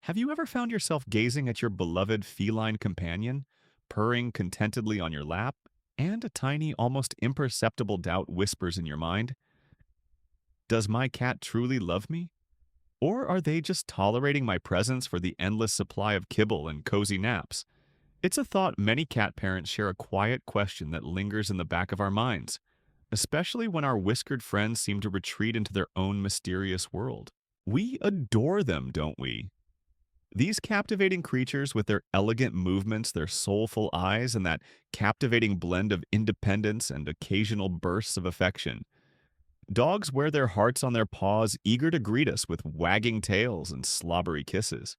Have you ever found yourself gazing at your beloved feline companion, purring contentedly on your lap, and a tiny, almost imperceptible doubt whispers in your mind? Does my cat truly love me? Or are they just tolerating my presence for the endless supply of kibble and cozy naps? It's a thought many cat parents share, a quiet question that lingers in the back of our minds, especially when our whiskered friends seem to retreat into their own mysterious world. We adore them, don't we? These captivating creatures, with their elegant movements, their soulful eyes, and that captivating blend of independence and occasional bursts of affection. Dogs wear their hearts on their paws, eager to greet us with wagging tails and slobbery kisses.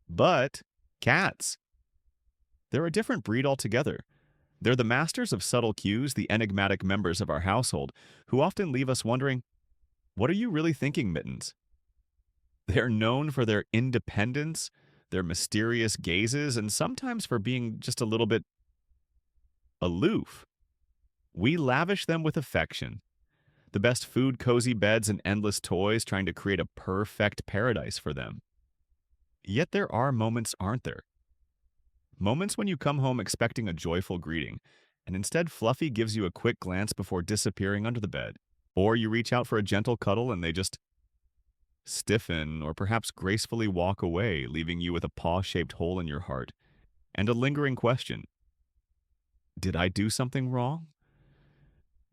But cats, they're a different breed altogether. They're the masters of subtle cues, the enigmatic members of our household, who often leave us wondering, what are you really thinking, Mittens? They're known for their independence, their mysterious gazes, and sometimes for being just a little bit aloof. We lavish them with affection, the best food, cozy beds, and endless toys, trying to create a perfect paradise for them. Yet there are moments, aren't there? Moments when you come home expecting a joyful greeting, and instead Fluffy gives you a quick glance before disappearing under the bed. Or you reach out for a gentle cuddle and they just stiffen, or perhaps gracefully walk away, leaving you with a paw-shaped hole in your heart and a lingering question. Did I do something wrong?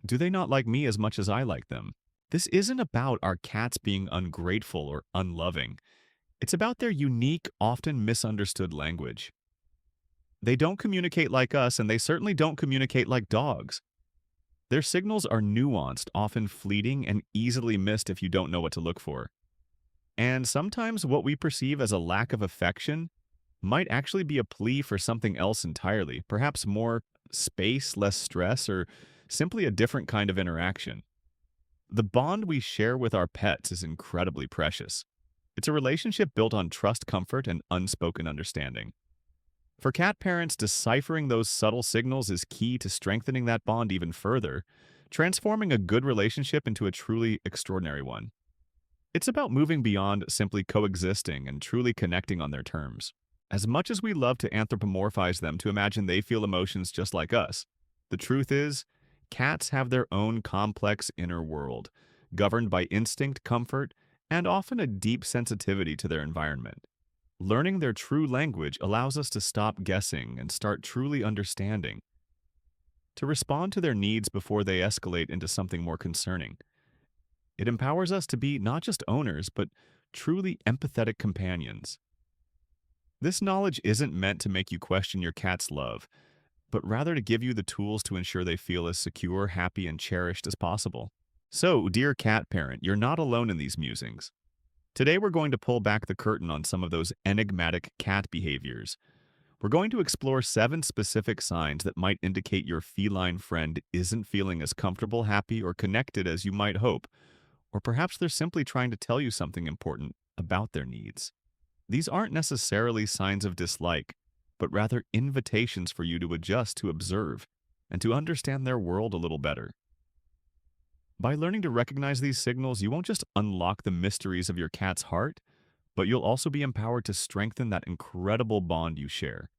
Do they not like me as much as I like them? This isn't about our cats being ungrateful or unloving. It's about their unique, often misunderstood language. They don't communicate like us, and they certainly don't communicate like dogs. Their signals are nuanced, often fleeting, and easily missed if you don't know what to look for. And sometimes what we perceive as a lack of affection might actually be a plea for something else entirely, perhaps more space, less stress, or simply a different kind of interaction. The bond we share with our pets is incredibly precious. It's a relationship built on trust, comfort, and unspoken understanding. For cat parents, deciphering those subtle signals is key to strengthening that bond even further, transforming a good relationship into a truly extraordinary one. It's about moving beyond simply coexisting and truly connecting on their terms. As much as we love to anthropomorphize them to imagine they feel emotions just like us, the truth is, cats have their own complex inner world, governed by instinct, comfort, and often a deep sensitivity to their environment. Learning their true language allows us to stop guessing and start truly understanding, to respond to their needs before they escalate into something more concerning. It empowers us to be not just owners, but truly empathetic companions. This knowledge isn't meant to make you question your cat's love, but rather to give you the tools to ensure they feel as secure, happy, and cherished as possible. So, dear cat parent, you're not alone in these musings. Today we're going to pull back the curtain on some of those enigmatic cat behaviors. We're going to explore 7 specific signs that might indicate your feline friend isn't feeling as comfortable, happy, or connected as you might hope, or perhaps they're simply trying to tell you something important about their needs. These aren't necessarily signs of dislike, but rather invitations for you to adjust, to observe, and to understand their world a little better. By learning to recognize these signals, you won't just unlock the mysteries of your cat's heart, but you'll also be empowered to strengthen that incredible bond you share.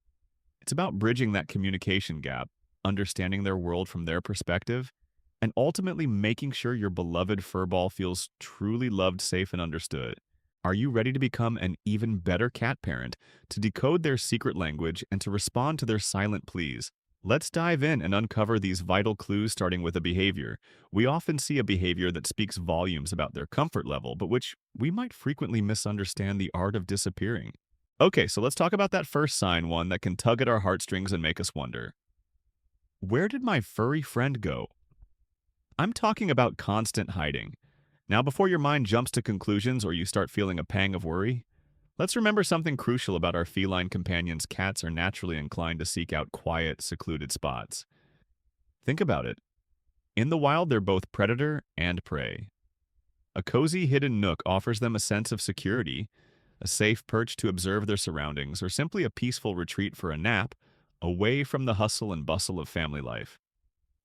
It's about bridging that communication gap, understanding their world from their perspective, and ultimately making sure your beloved furball feels truly loved, safe, and understood. Are you ready to become an even better cat parent, to decode their secret language, and to respond to their silent pleas? Let's dive in and uncover these vital clues, starting with a behavior. We often see a behavior that speaks volumes about their comfort level, but which we might frequently misunderstand the art of disappearing. Okay, so let's talk about that first sign, one that can tug at our heartstrings and make us wonder. Where did my furry friend go? I'm talking about constant hiding. Now, before your mind jumps to conclusions or you start feeling a pang of worry, let's remember something crucial about our feline companions. Cats are naturally inclined to seek out quiet, secluded spots. Think about it. In the wild, they're both predator and prey. A cozy hidden nook offers them a sense of security, a safe perch to observe their surroundings, or simply a peaceful retreat for a nap, away from the hustle and bustle of family life.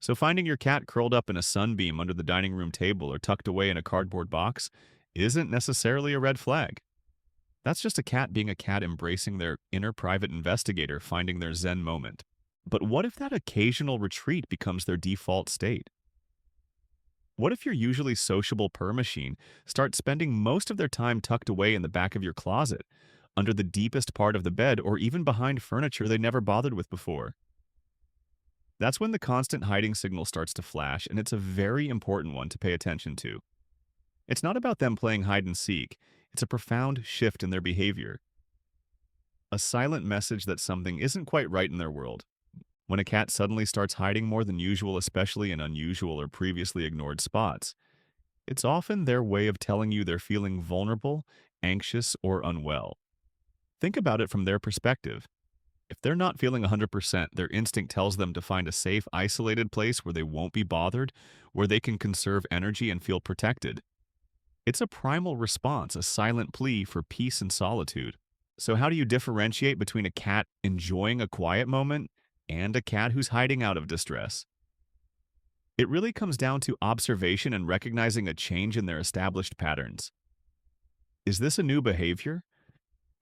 So finding your cat curled up in a sunbeam under the dining room table or tucked away in a cardboard box isn't necessarily a red flag. That's just a cat being a cat embracing their inner private investigator, finding their Zen moment. But what if that occasional retreat becomes their default state? What if your usually sociable purr machine starts spending most of their time tucked away in the back of your closet, under the deepest part of the bed, or even behind furniture they never bothered with before? That's when the constant hiding signal starts to flash, and it's a very important one to pay attention to. It's not about them playing hide and seek, it's a profound shift in their behavior, a silent message that something isn't quite right in their world. When a cat suddenly starts hiding more than usual, especially in unusual or previously ignored spots, it's often their way of telling you they're feeling vulnerable, anxious, or unwell. Think about it from their perspective. If they're not feeling 100%, their instinct tells them to find a safe, isolated place where they won't be bothered, where they can conserve energy and feel protected. It's a primal response, a silent plea for peace and solitude. So, how do you differentiate between a cat enjoying a quiet moment and a cat who's hiding out of distress? It really comes down to observation and recognizing a change in their established patterns. Is this a new behavior?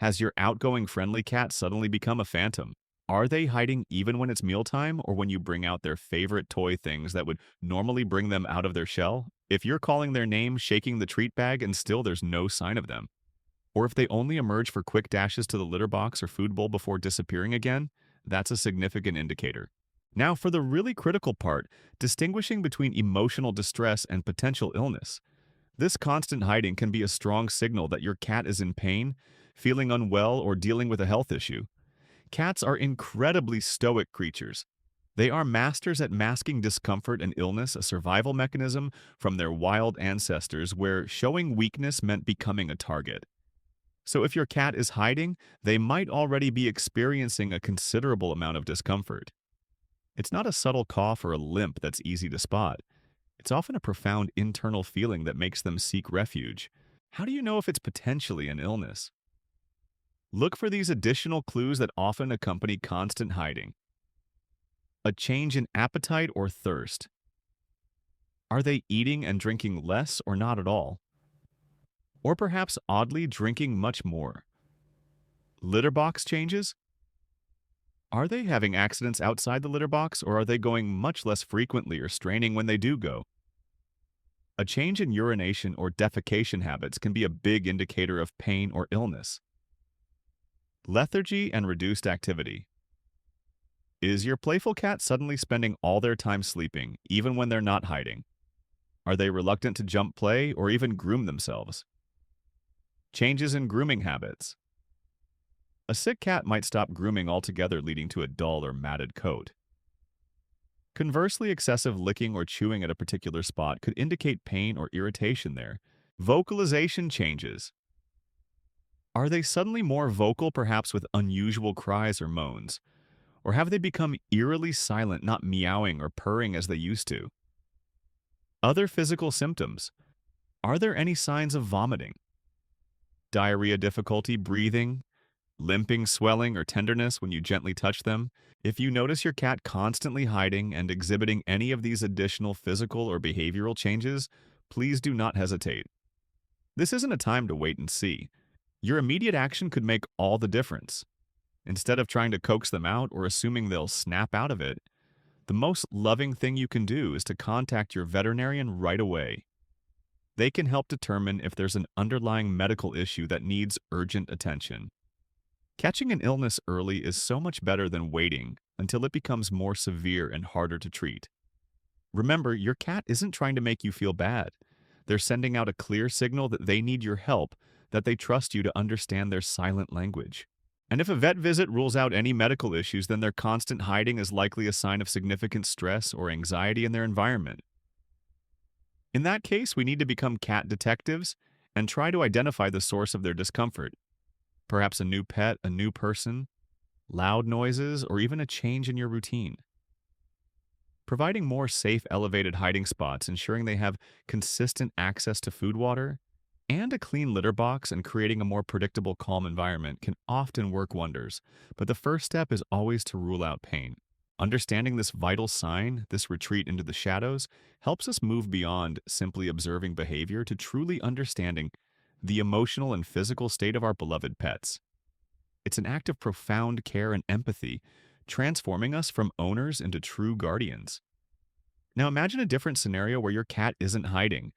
Has your outgoing friendly cat suddenly become a phantom? Are they hiding even when it's mealtime or when you bring out their favorite toy things that would normally bring them out of their shell? If you're calling their name, shaking the treat bag, and still there's no sign of them, or if they only emerge for quick dashes to the litter box or food bowl before disappearing again, that's a significant indicator. Now, for the really critical part, distinguishing between emotional distress and potential illness. This constant hiding can be a strong signal that your cat is in pain, feeling unwell, or dealing with a health issue. Cats are incredibly stoic creatures. They are masters at masking discomfort and illness, a survival mechanism from their wild ancestors where showing weakness meant becoming a target. So if your cat is hiding, they might already be experiencing a considerable amount of discomfort. It's not a subtle cough or a limp that's easy to spot. It's often a profound internal feeling that makes them seek refuge. How do you know if it's potentially an illness? Look for these additional clues that often accompany constant hiding. A change in appetite or thirst. Are they eating and drinking less or not at all? Or perhaps oddly drinking much more? Litter box changes? Are they having accidents outside the litter box, or are they going much less frequently or straining when they do go? A change in urination or defecation habits can be a big indicator of pain or illness. Lethargy and reduced activity. Is your playful cat suddenly spending all their time sleeping, even when they're not hiding? Are they reluctant to jump play or even groom themselves? Changes in grooming habits. A sick cat might stop grooming altogether, leading to a dull or matted coat. Conversely, excessive licking or chewing at a particular spot could indicate pain or irritation there. Vocalization changes. Are they suddenly more vocal, perhaps with unusual cries or moans? Or have they become eerily silent, not meowing or purring as they used to? Other physical symptoms. Are there any signs of vomiting? Diarrhea difficulty, breathing, limping, swelling, or tenderness when you gently touch them? If you notice your cat constantly hiding and exhibiting any of these additional physical or behavioral changes, please do not hesitate. This isn't a time to wait and see. Your immediate action could make all the difference. Instead of trying to coax them out or assuming they'll snap out of it, the most loving thing you can do is to contact your veterinarian right away. They can help determine if there's an underlying medical issue that needs urgent attention. Catching an illness early is so much better than waiting until it becomes more severe and harder to treat. Remember, your cat isn't trying to make you feel bad. They're sending out a clear signal that they need your help, that they trust you to understand their silent language. And if a vet visit rules out any medical issues, then their constant hiding is likely a sign of significant stress or anxiety in their environment. In that case, we need to become cat detectives and try to identify the source of their discomfort. Perhaps a new pet, a new person, loud noises, or even a change in your routine. Providing more safe, elevated hiding spots, ensuring they have consistent access to food, water, and a clean litter box, and creating a more predictable, calm environment can often work wonders. But the first step is always to rule out pain. Understanding this vital sign, this retreat into the shadows, helps us move beyond simply observing behavior to truly understanding the emotional and physical state of our beloved pets. It's an act of profound care and empathy, transforming us from owners into true guardians. Now imagine a different scenario where your cat isn't hiding,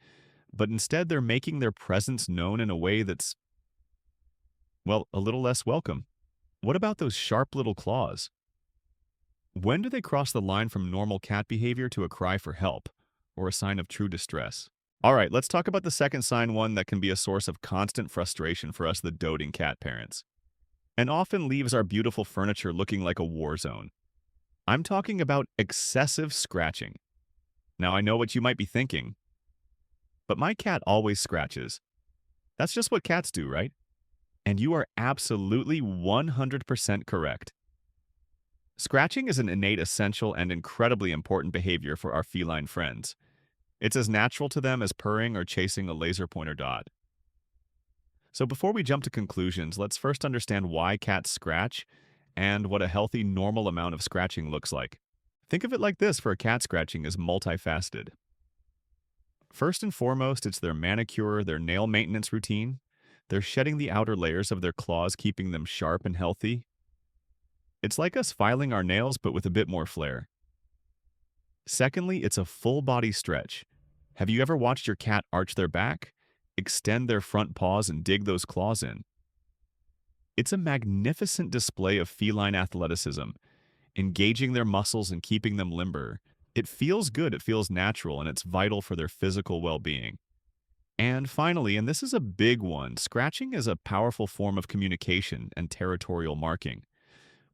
but instead they're making their presence known in a way that's, well, a little less welcome. What about those sharp little claws? When do they cross the line from normal cat behavior to a cry for help, or a sign of true distress? All right, let's talk about the second sign, one that can be a source of constant frustration for us, the doting cat parents, and often leaves our beautiful furniture looking like a war zone. I'm talking about excessive scratching. Now, I know what you might be thinking, but my cat always scratches. That's just what cats do, right? And you are absolutely 100% correct. Scratching is an innate, essential, and incredibly important behavior for our feline friends. It's as natural to them as purring or chasing a laser pointer dot. So before we jump to conclusions, let's first understand why cats scratch and what a healthy, normal amount of scratching looks like. Think of it like this: for a cat, scratching is multifaceted. First and foremost, it's their manicure, their nail maintenance routine. They're shedding the outer layers of their claws, keeping them sharp and healthy. It's like us filing our nails, but with a bit more flair. Secondly, it's a full body stretch. Have you ever watched your cat arch their back, extend their front paws, and dig those claws in? It's a magnificent display of feline athleticism, engaging their muscles and keeping them limber. It feels good, it feels natural, and it's vital for their physical well-being. And finally, and this is a big one, scratching is a powerful form of communication and territorial marking.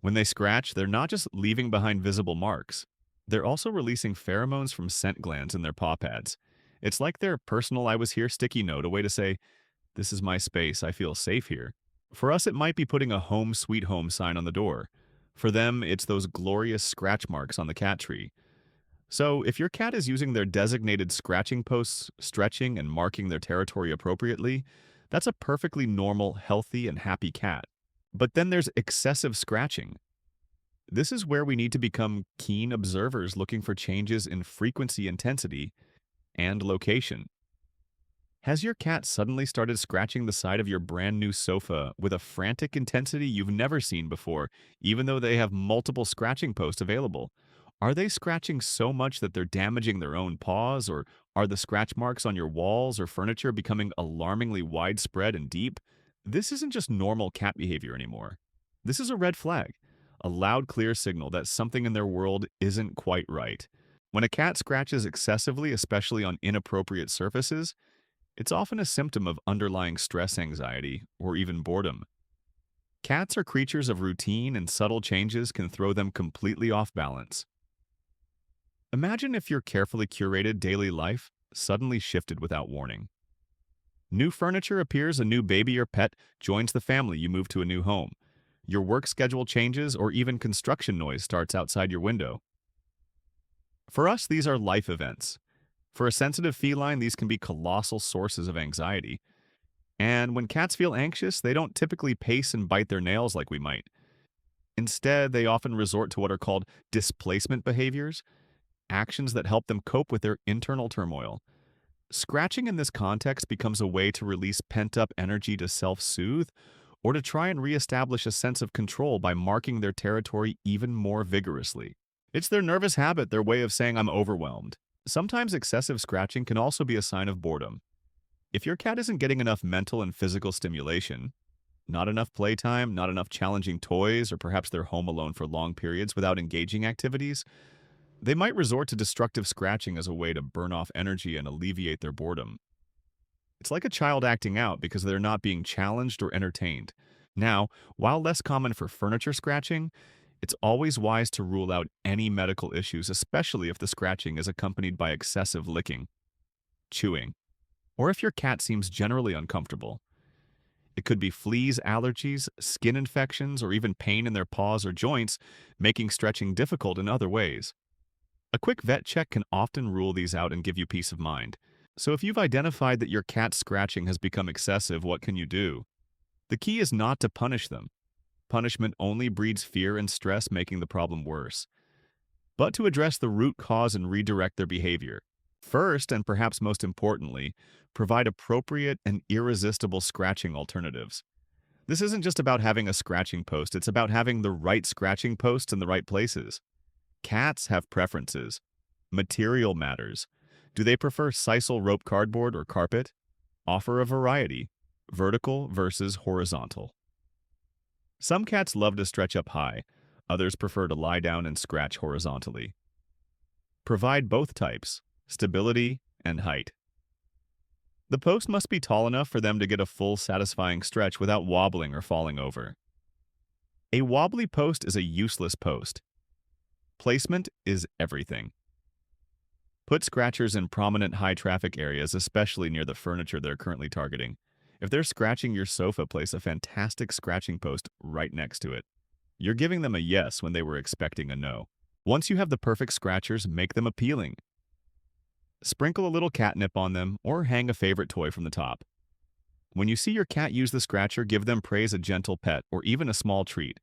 When they scratch, they're not just leaving behind visible marks. They're also releasing pheromones from scent glands in their paw pads. It's like their personal "I was here" sticky note, a way to say, "This is my space, I feel safe here." For us, it might be putting a "home sweet home" sign on the door. For them, it's those glorious scratch marks on the cat tree. So, if your cat is using their designated scratching posts, stretching, and marking their territory appropriately, that's a perfectly normal, healthy, and happy cat. But then there's excessive scratching. This is where we need to become keen observers, looking for changes in frequency, intensity, and location. Has your cat suddenly started scratching the side of your brand new sofa with a frantic intensity you've never seen before, even though they have multiple scratching posts available? Are they scratching so much that they're damaging their own paws, or are the scratch marks on your walls or furniture becoming alarmingly widespread and deep? This isn't just normal cat behavior anymore. This is a red flag, a loud, clear signal that something in their world isn't quite right. When a cat scratches excessively, especially on inappropriate surfaces, it's often a symptom of underlying stress, anxiety, or even boredom. Cats are creatures of routine, and subtle changes can throw them completely off balance. Imagine if your carefully curated daily life suddenly shifted without warning. New furniture appears, a new baby or pet joins the family, you move to a new home. Your work schedule changes, or even construction noise starts outside your window. For us, these are life events. For a sensitive feline, these can be colossal sources of anxiety. And when cats feel anxious, they don't typically pace and bite their nails like we might. Instead, they often resort to what are called displacement behaviors, actions that help them cope with their internal turmoil. Scratching in this context becomes a way to release pent-up energy, to self-soothe, or to try and reestablish a sense of control by marking their territory even more vigorously. It's their nervous habit, their way of saying, "I'm overwhelmed." Sometimes excessive scratching can also be a sign of boredom. If your cat isn't getting enough mental and physical stimulation, not enough playtime, not enough challenging toys, or perhaps they're home alone for long periods without engaging activities, they might resort to destructive scratching as a way to burn off energy and alleviate their boredom. It's like a child acting out because they're not being challenged or entertained. Now, while less common for furniture scratching, it's always wise to rule out any medical issues, especially if the scratching is accompanied by excessive licking, chewing, or if your cat seems generally uncomfortable. It could be fleas, allergies, skin infections, or even pain in their paws or joints, making stretching difficult in other ways. A quick vet check can often rule these out and give you peace of mind. So if you've identified that your cat's scratching has become excessive, what can you do? The key is not to punish them. Punishment only breeds fear and stress, making the problem worse. But to address the root cause and redirect their behavior. First, and perhaps most importantly, provide appropriate and irresistible scratching alternatives. This isn't just about having a scratching post, it's about having the right scratching posts in the right places. Cats have preferences. Material matters. Do they prefer sisal rope cardboard or carpet? Offer a variety, vertical versus horizontal. Some cats love to stretch up high, others prefer to lie down and scratch horizontally. Provide both types, stability and height. The post must be tall enough for them to get a full satisfying stretch without wobbling or falling over. A wobbly post is a useless post. Placement is everything. Put scratchers in prominent high-traffic areas, especially near the furniture they're currently targeting. If they're scratching your sofa, place a fantastic scratching post right next to it. You're giving them a yes when they were expecting a no. Once you have the perfect scratchers, make them appealing. Sprinkle a little catnip on them or hang a favorite toy from the top. When you see your cat use the scratcher, give them praise, a gentle pet, or even a small treat.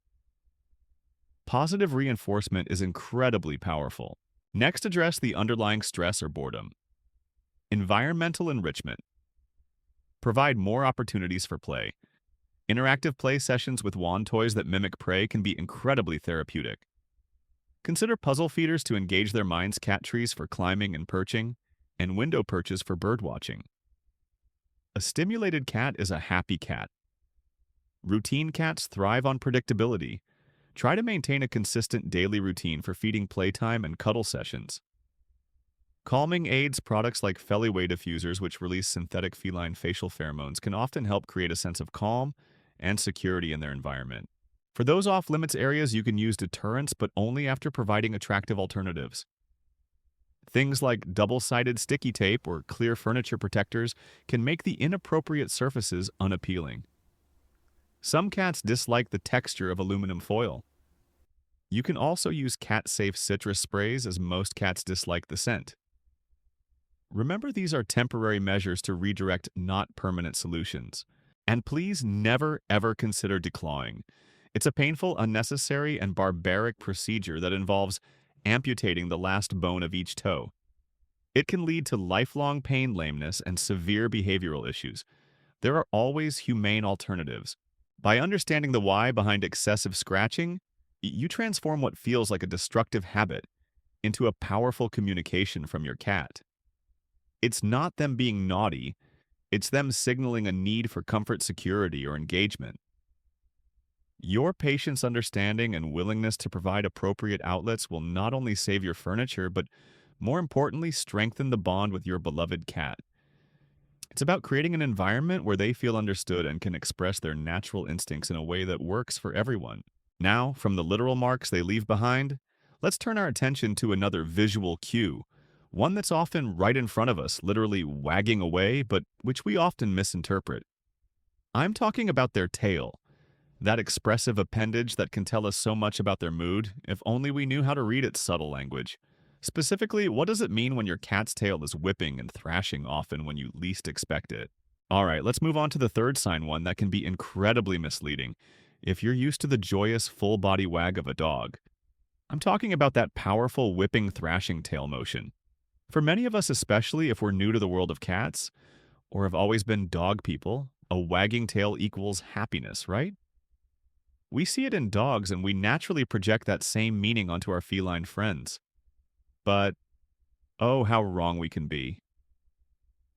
Positive reinforcement is incredibly powerful. Next, address the underlying stress or boredom. Environmental enrichment. Provide more opportunities for play. Interactive play sessions with wand toys that mimic prey can be incredibly therapeutic. Consider puzzle feeders to engage their minds, cat trees for climbing and perching, and window perches for bird watching. A stimulated cat is a happy cat. Routine cats thrive on predictability. Try to maintain a consistent daily routine for feeding, playtime, and cuddle sessions. Calming aids, products like feline diffusers, which release synthetic feline facial pheromones, can often help create a sense of calm and security in their environment. For those off-limits areas, you can use deterrents, but only after providing attractive alternatives. Things like double-sided sticky tape or clear furniture protectors can make the inappropriate surfaces unappealing. Some cats dislike the texture of aluminum foil. You can also use cat-safe citrus sprays, as most cats dislike the scent. Remember, these are temporary measures to redirect, not permanent solutions. And please never, ever consider declawing. It's a painful, unnecessary, and barbaric procedure that involves amputating the last bone of each toe. It can lead to lifelong pain, lameness, and severe behavioral issues. There are always humane alternatives. By understanding the why behind excessive scratching, you transform what feels like a destructive habit into a powerful communication from your cat. It's not them being naughty, it's them signaling a need for comfort, security, or engagement. Your patience, understanding, and willingness to provide appropriate outlets will not only save your furniture, but more importantly, strengthen the bond with your beloved cat. It's about creating an environment where they feel understood and can express their natural instincts in a way that works for everyone. Now, from the literal marks they leave behind, let's turn our attention to another visual cue, one that's often right in front of us, literally wagging away, but which we often misinterpret. I'm talking about their tail. That expressive appendage that can tell us so much about their mood, if only we knew how to read its subtle language. Specifically, what does it mean when your cat's tail is whipping and thrashing often when you least expect it? Alright, let's move on to the third sign, one that can be incredibly misleading if you're used to the joyous full-body wag of a dog. I'm talking about that powerful whipping, thrashing tail motion. For many of us, especially if we're new to the world of cats, or have always been dog people, a wagging tail equals happiness, right? We see it in dogs, and we naturally project that same meaning onto our feline friends. But, oh, how wrong we can be.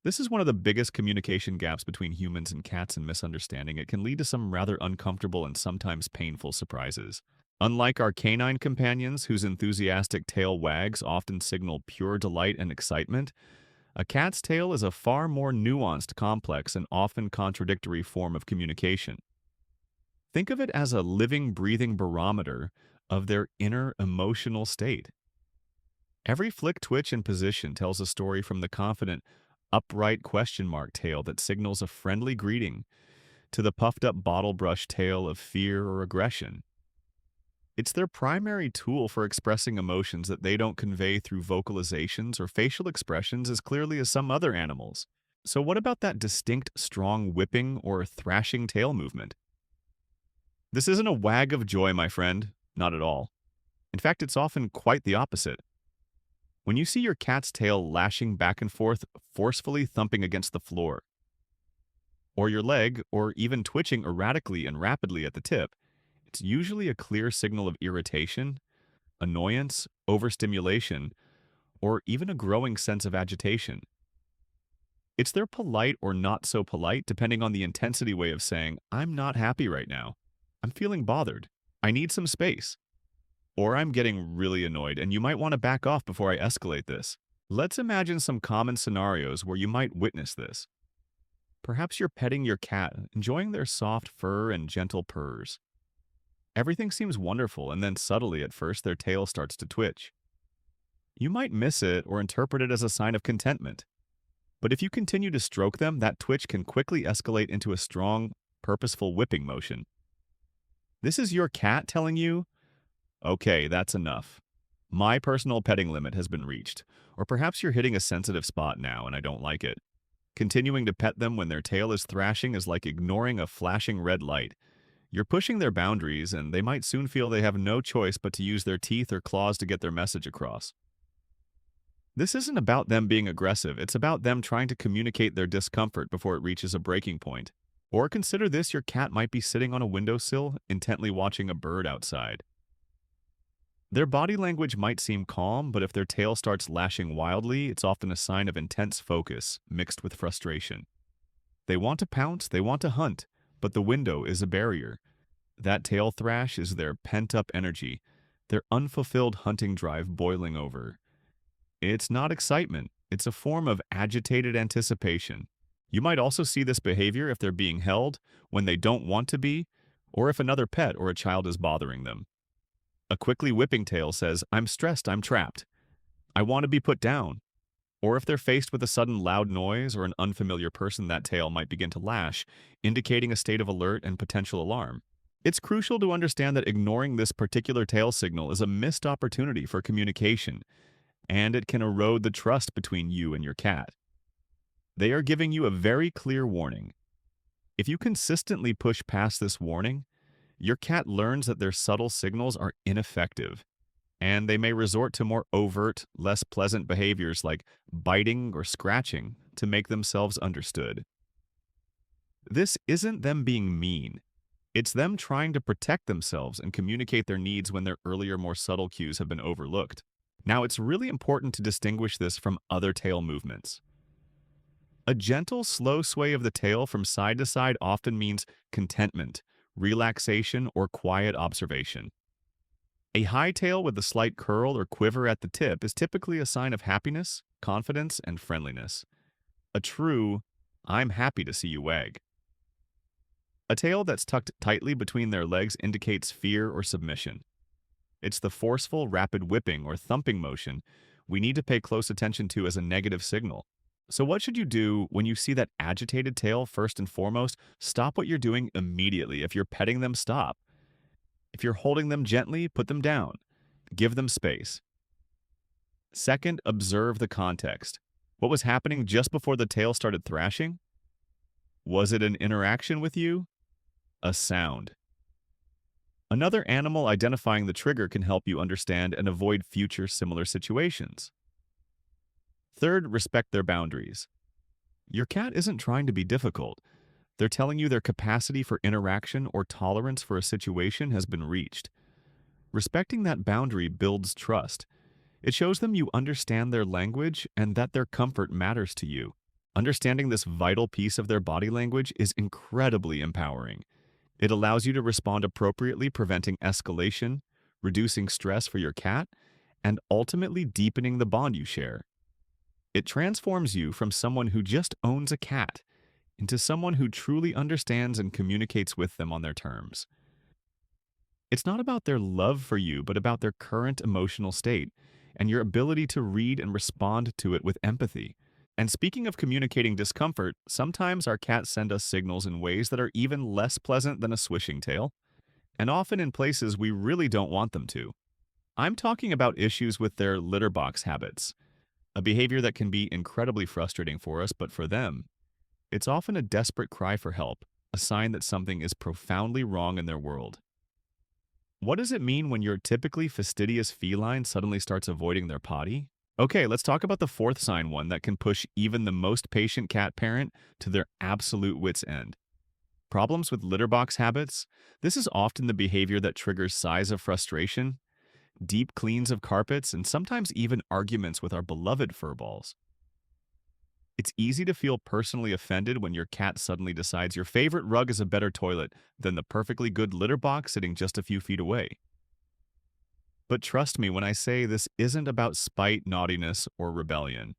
This is one of the biggest communication gaps between humans and cats, and misunderstanding. It can lead to some rather uncomfortable and sometimes painful surprises. Unlike our canine companions, whose enthusiastic tail wags often signal pure delight and excitement, a cat's tail is a far more nuanced, complex, and often contradictory form of communication. Think of it as a living, breathing barometer of their inner emotional state. Every flick, twitch, and position tells a story, from the confident, upright question mark tail that signals a friendly greeting to the puffed up bottle brush tail of fear or aggression. It's their primary tool for expressing emotions that they don't convey through vocalizations or facial expressions as clearly as some other animals. So what about that distinct, strong whipping or thrashing tail movement? This isn't a wag of joy, my friend. Not at all. In fact, it's often quite the opposite. When you see your cat's tail lashing back and forth, forcefully thumping against the floor, or your leg, or even twitching erratically and rapidly at the tip, it's usually a clear signal of irritation, annoyance, overstimulation, or even a growing sense of agitation. It's their polite or not so polite, depending on the intensity way of saying, I'm not happy right now. I'm feeling bothered. I need some space. Or I'm getting really annoyed and you might want to back off before I escalate this. Let's imagine some common scenarios where you might witness this. Perhaps you're petting your cat, enjoying their soft fur and gentle purrs. Everything seems wonderful, and then subtly at first their tail starts to twitch. You might miss it or interpret it as a sign of contentment. But if you continue to stroke them, that twitch can quickly escalate into a strong, purposeful whipping motion. This is your cat telling you, okay, that's enough. My personal petting limit has been reached. Or perhaps you're hitting a sensitive spot now and I don't like it. Continuing to pet them when their tail is thrashing is like ignoring a flashing red light. You're pushing their boundaries, and they might soon feel they have no choice but to use their teeth or claws to get their message across. This isn't about them being aggressive, it's about them trying to communicate their discomfort before it reaches a breaking point. Or consider this: your cat might be sitting on a windowsill, intently watching a bird outside. Their body language might seem calm, but if their tail starts lashing wildly, it's often a sign of intense focus, mixed with frustration. They want to pounce, they want to hunt, but the window is a barrier. That tail thrash is their pent-up energy, their unfulfilled hunting drive boiling over. It's not excitement, it's a form of agitated anticipation. You might also see this behavior if they're being held, when they don't want to be, or if another pet or a child is bothering them. A quickly whipping tail says, I'm stressed, I'm trapped. I want to be put down. Or if they're faced with a sudden loud noise or an unfamiliar person, that tail might begin to lash, indicating a state of alert and potential alarm. It's crucial to understand that ignoring this particular tail signal is a missed opportunity for communication, and it can erode the trust between you and your cat. They are giving you a very clear warning. If you consistently push past this warning, your cat learns that their subtle signals are ineffective, and they may resort to more overt, less pleasant behaviors like biting or scratching to make themselves understood. This isn't them being mean. It's them trying to protect themselves and communicate their needs when their earlier, more subtle cues have been overlooked. Now, it's really important to distinguish this from other tail movements. A gentle, slow sway of the tail from side to side often means contentment, relaxation, or quiet observation. A high tail with a slight curl or quiver at the tip is typically a sign of happiness, confidence, and friendliness. A true, I'm happy to see you wag. A tail that's tucked tightly between their legs indicates fear or submission. It's the forceful, rapid whipping or thumping motion we need to pay close attention to as a negative signal. So what should you do when you see that agitated tail? First and foremost, stop what you're doing immediately. If you're petting them, stop. If you're holding them gently, put them down. Give them space. Second, observe the context. What was happening just before the tail started thrashing? Was it an interaction with you? A sound. Another animal identifying the trigger can help you understand and avoid future similar situations. Third, respect their boundaries. Your cat isn't trying to be difficult. They're telling you their capacity for interaction or tolerance for a situation has been reached. Respecting that boundary builds trust. It shows them you understand their language and that their comfort matters to you. Understanding this vital piece of their body language is incredibly empowering. It allows you to respond appropriately, preventing escalation, reducing stress for your cat, and ultimately deepening the bond you share. It transforms you from someone who just owns a cat into someone who truly understands and communicates with them on their terms. It's not about their love for you, but about their current emotional state and your ability to read and respond to it with empathy. And speaking of communicating discomfort, sometimes our cats send us signals in ways that are even less pleasant than a swishing tail, and often in places we really don't want them to. I'm talking about issues with their litter box habits, a behavior that can be incredibly frustrating for us, but for them, it's often a desperate cry for help, a sign that something is profoundly wrong in their world. What does it mean when your typically fastidious feline suddenly starts avoiding their potty? Okay, let's talk about the fourth sign one that can push even the most patient cat parent to their absolute wits' end. Problems with litter box habits. This is often the behavior that triggers sighs of frustration, deep cleans of carpets, and sometimes even arguments with our beloved fur balls. It's easy to feel personally offended when your cat suddenly decides your favorite rug is a better toilet than the perfectly good litter box sitting just a few feet away. But trust me when I say this isn't about spite, naughtiness, or rebellion.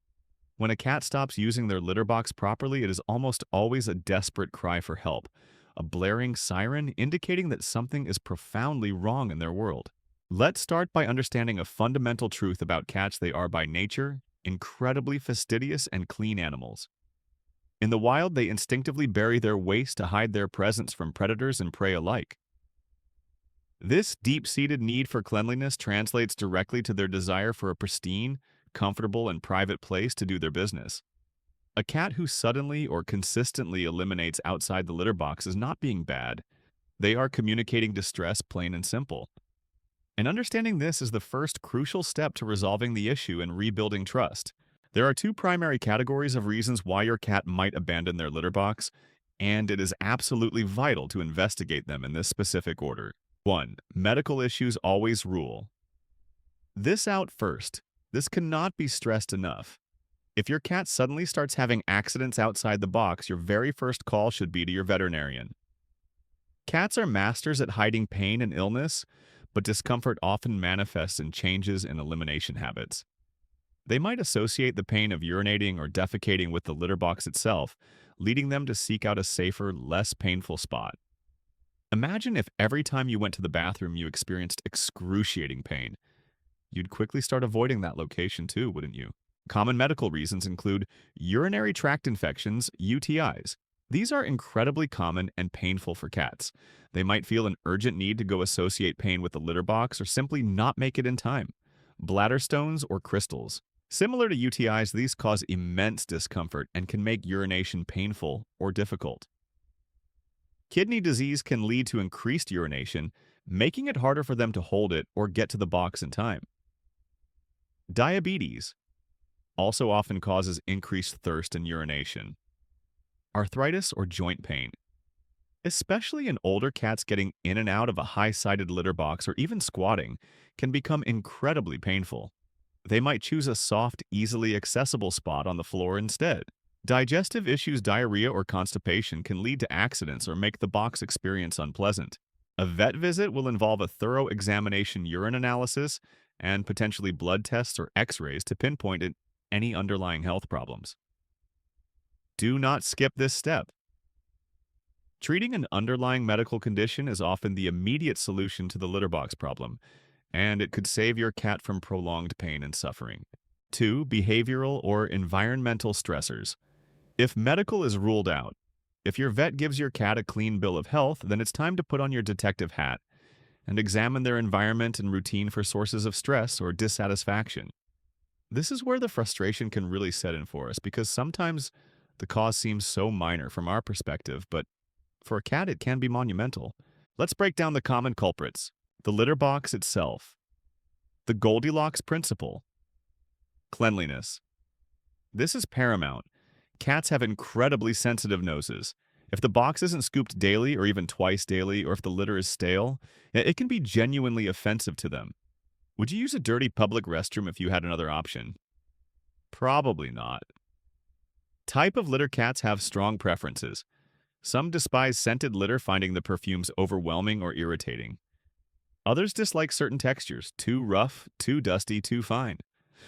When a cat stops using their litter box properly, it is almost always a desperate cry for help, a blaring siren indicating that something is profoundly wrong in their world. Let's start by understanding a fundamental truth about cats: they are by nature incredibly fastidious and clean animals. In the wild, they instinctively bury their waste to hide their presence from predators and prey alike. This deep-seated need for cleanliness translates directly to their desire for a pristine, comfortable, and private place to do their business. A cat who suddenly or consistently eliminates outside the litter box is not being bad. They are communicating distress, plain and simple. And understanding this is the first crucial step to resolving the issue and rebuilding trust. There are two primary categories of reasons why your cat might abandon their litter box, and it is absolutely vital to investigate them in this specific order. 1. Medical issues always rule. This out first. This cannot be stressed enough. If your cat suddenly starts having accidents outside the box, your very first call should be to your veterinarian. Cats are masters at hiding pain and illness, but discomfort often manifests in changes in elimination habits. They might associate the pain of urinating or defecating with the litter box itself, leading them to seek out a safer, less painful spot. Imagine if every time you went to the bathroom you experienced excruciating pain. You'd quickly start avoiding that location too, wouldn't you? Common medical reasons include urinary tract infections, UTIs. These are incredibly common and painful for cats. They might feel an urgent need to go associate pain with the litter box or simply not make it in time. Bladder stones or crystals. Similar to UTIs, these cause immense discomfort and can make urination painful or difficult. Kidney disease can lead to increased urination, making it harder for them to hold it or get to the box in time. Diabetes also often causes increased thirst and urination. Arthritis or joint pain. Especially in older cats, getting in and out of a high-sided litter box or even squatting can become incredibly painful. They might choose a soft, easily accessible spot on the floor instead. Digestive issues, diarrhea, or constipation can lead to accidents or make the box experience unpleasant. A vet visit will involve a thorough examination, urine analysis, and potentially blood tests or x-rays to pinpoint any underlying health problems. Do not skip this step. Treating an underlying medical condition is often the immediate solution to the litter box problem, and it could save your cat from prolonged pain and suffering. 2. Behavioral or environmental stressors. If medical is ruled out, if your vet gives your cat a clean bill of health, then it's time to put on your detective hat and examine their environment and routine for sources of stress or dissatisfaction. This is where the frustration can really set in for us, because sometimes the cause seems so minor from our perspective, but for a cat it can be monumental. Let's break down the common culprits. The litter box itself. The Goldilocks principle. Cleanliness. This is paramount. Cats have incredibly sensitive noses. If the box isn't scooped daily or even twice daily, or if the litter is stale, it can be genuinely offensive to them. Would you use a dirty public restroom if you had another option? Probably not. Type of litter. Cats have strong preferences. Some despise scented litter, finding the perfumes overwhelming or irritating. Others dislike certain textures, too rough, too dusty, too fine.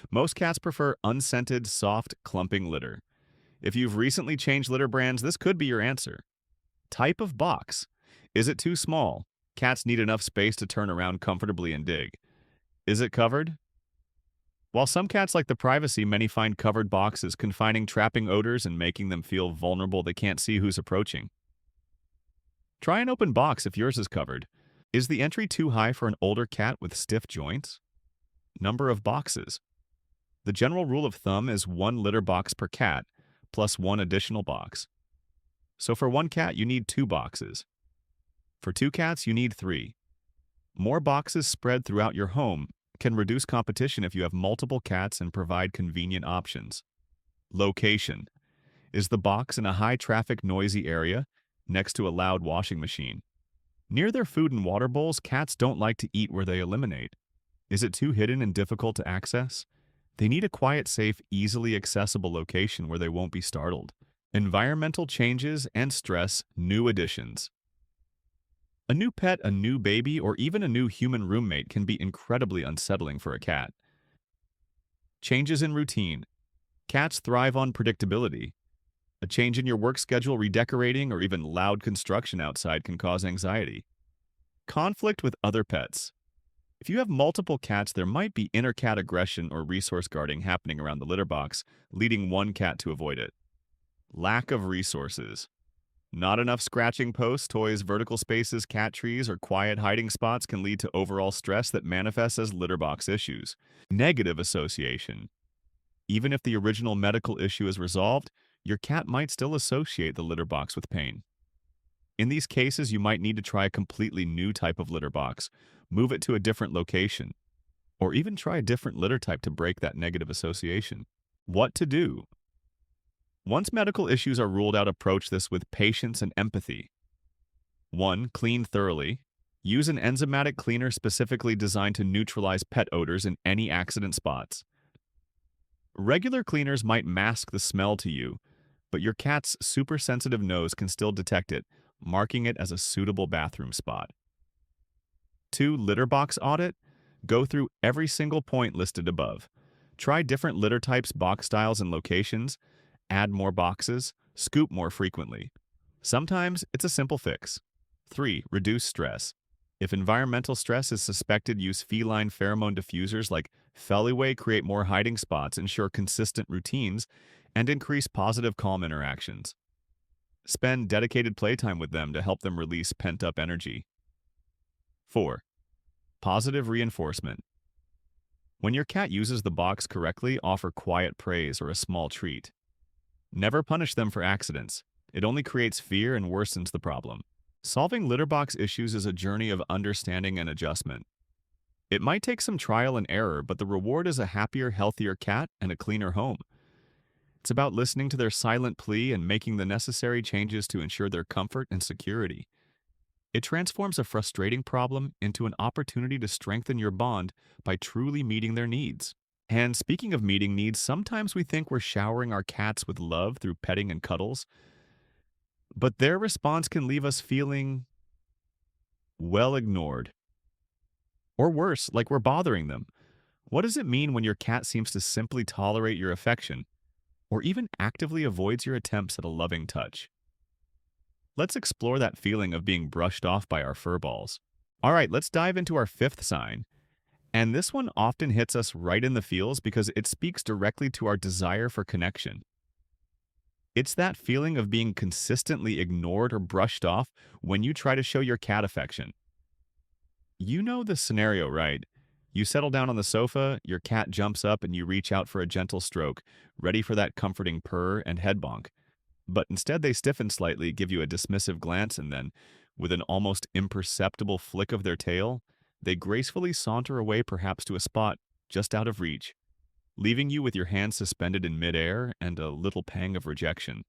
Most cats prefer unscented, soft, clumping litter. If you've recently changed litter brands, this could be your answer. Type of box. Is it too small? Cats need enough space to turn around comfortably and dig. Is it covered? While some cats like the privacy, many find covered boxes confining, trapping odors, and making them feel vulnerable. They can't see who's approaching. Try an open box if yours is covered. Is the entry too high for an older cat with stiff joints? Number of boxes. The general rule of thumb is 1 litter box per cat, plus 1 additional box. So for 1 cat, you need 2 boxes. For 2 cats, you need 3. More boxes spread throughout your home can reduce competition if you have multiple cats and provide convenient options. Location. Is the box in a high-traffic, noisy area next to a loud washing machine? Near their food and water bowls, cats don't like to eat where they eliminate. Is it too hidden and difficult to access? They need a quiet, safe, easily accessible location where they won't be startled. Environmental changes and stress, new additions. A new pet, a new baby, or even a new human roommate can be incredibly unsettling for a cat. Changes in routine. Cats thrive on predictability. A change in your work schedule, redecorating, or even loud construction outside can cause anxiety. Conflict with other pets. If you have multiple cats, there might be inner cat aggression or resource guarding happening around the litter box, leading one cat to avoid it. Lack of resources. Not enough scratching posts, toys, vertical spaces, cat trees, or quiet hiding spots can lead to overall stress that manifests as litter box issues. Negative association. Even if the original medical issue is resolved, your cat might still associate the litter box with pain. In these cases, you might need to try a completely new type of litter box, move it to a different location, or even try a different litter type to break that negative association. What to do? Once medical issues are ruled out, approach this with patience and empathy. 1. Clean thoroughly. Use an enzymatic cleaner specifically designed to neutralize pet odors in any accident spots. Regular cleaners might mask the smell to you, but your cat's super sensitive nose can still detect it, marking it as a suitable bathroom spot. 2. Litter box audit. Go through every single point listed above. Try different litter types, box styles, and locations. Add more boxes. Scoop more frequently. Sometimes it's a simple fix. 3. Reduce stress. If environmental stress is suspected, use feline pheromone diffusers like Feliway, create more hiding spots, ensure consistent routines, and increase positive calm interactions. Spend dedicated playtime with them to help them release pent-up energy. 4. Positive reinforcement. When your cat uses the box correctly, offer quiet praise or a small treat. Never punish them for accidents. It only creates fear and worsens the problem. Solving litter box issues is a journey of understanding and adjustment. It might take some trial and error, but the reward is a happier, healthier cat and a cleaner home. It's about listening to their silent plea and making the necessary changes to ensure their comfort and security. It transforms a frustrating problem into an opportunity to strengthen your bond by truly meeting their needs. And speaking of meeting needs, sometimes we think we're showering our cats with love through petting and cuddles, but their response can leave us feeling, well, ignored. Or worse, like we're bothering them. What does it mean when your cat seems to simply tolerate your affection, or even actively avoids your attempts at a loving touch? Let's explore that feeling of being brushed off by our fur balls. All right, let's dive into our fifth sign. And this one often hits us right in the feels because it speaks directly to our desire for connection. It's that feeling of being consistently ignored or brushed off when you try to show your cat affection. You know the scenario, right? You settle down on the sofa, your cat jumps up, and you reach out for a gentle stroke, ready for that comforting purr and head bonk. But instead they stiffen slightly, give you a dismissive glance, and then, with an almost imperceptible flick of their tail, they gracefully saunter away, perhaps to a spot just out of reach, leaving you with your hands suspended in midair and a little pang of rejection.